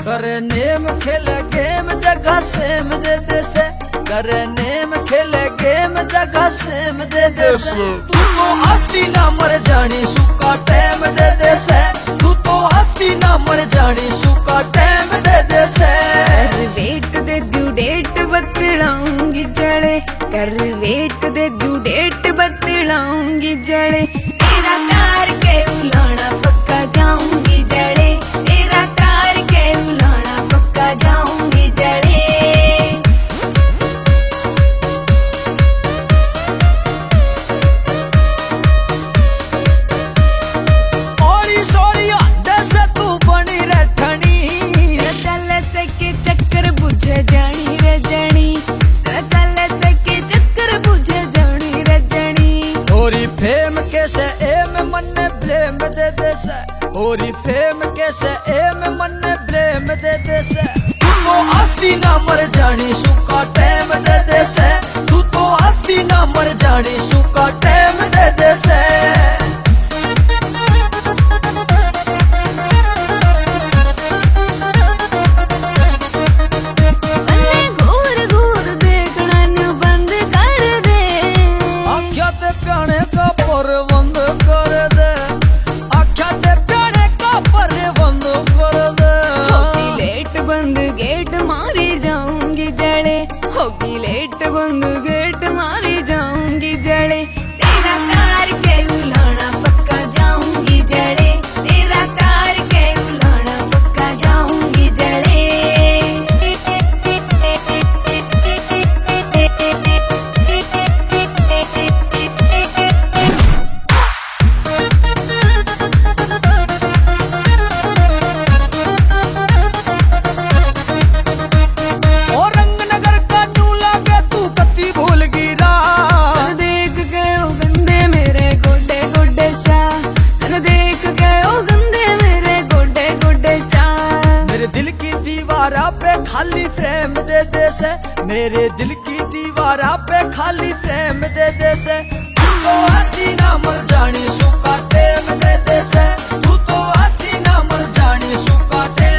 करे नेम खेले गेम जगह सेम दे दे से, करे नेम खेले गेम जगह सेम दे दे से। तू तो आती ना मर जानी सुका टाइम दे दे से, तू तो आती ना मर जानी सुका टाइम दे दे से। वेट दे दू डेट बतलाऊंगी जड़े, कर वेट दे दू डेट बतलाऊंगी जड़े। तेरा कार के उलाना पक्का जाऊंगी जड़े, तेरा कार के उलाना पक्का जाऊंगी जड़े। ओरी सोरिया जैसे तू बनी रहनी, चल सके चक्कर बुझ जानी रजनी, चल सके चक्कर बुझ जानी रजनी। ओरी फेम कैसे एम मन ब्लेम दे दे से, ओरी फेम कैसे एम मन ब्लेम दे दे से। तू तो आती ना मर जानी सुका टाइम दे दे से, तू तो आती ना मर जानी सुका टाइम दे दे से। घूर घूर देखना नु बंद कर दे, आख्या ते प्याने का पर बंद कर दे, आख्या ते प्याने का पर बंद कर दे। होगी लेट बंद गेट मारी जाऊंगी जड़े, होगी लेट बंद गेट मारी जाऊंगी जड़े। तेरा कार के उलाना पक्का जाऊंगी जड़े, तेरा कार के उलाना पक्का जाऊंगी जड़े। और रंगनगर का चूल्हा के तू कत्ती भूल गिरा, देख गए ओ गंदे मेरे गोडे गोडे चा, देख गए ओ गंदे मेरे गोडे गोडे चा। मेरे दिल की दीवारा पे खाली फ्रेम दे दे से, मेरे दिल की दीवारा पे खाली फ्रेम दे दे से। तू तो आती ना मर जानी सुका टेम दे दे से, तू तो आती ना मर जानी सुका टेम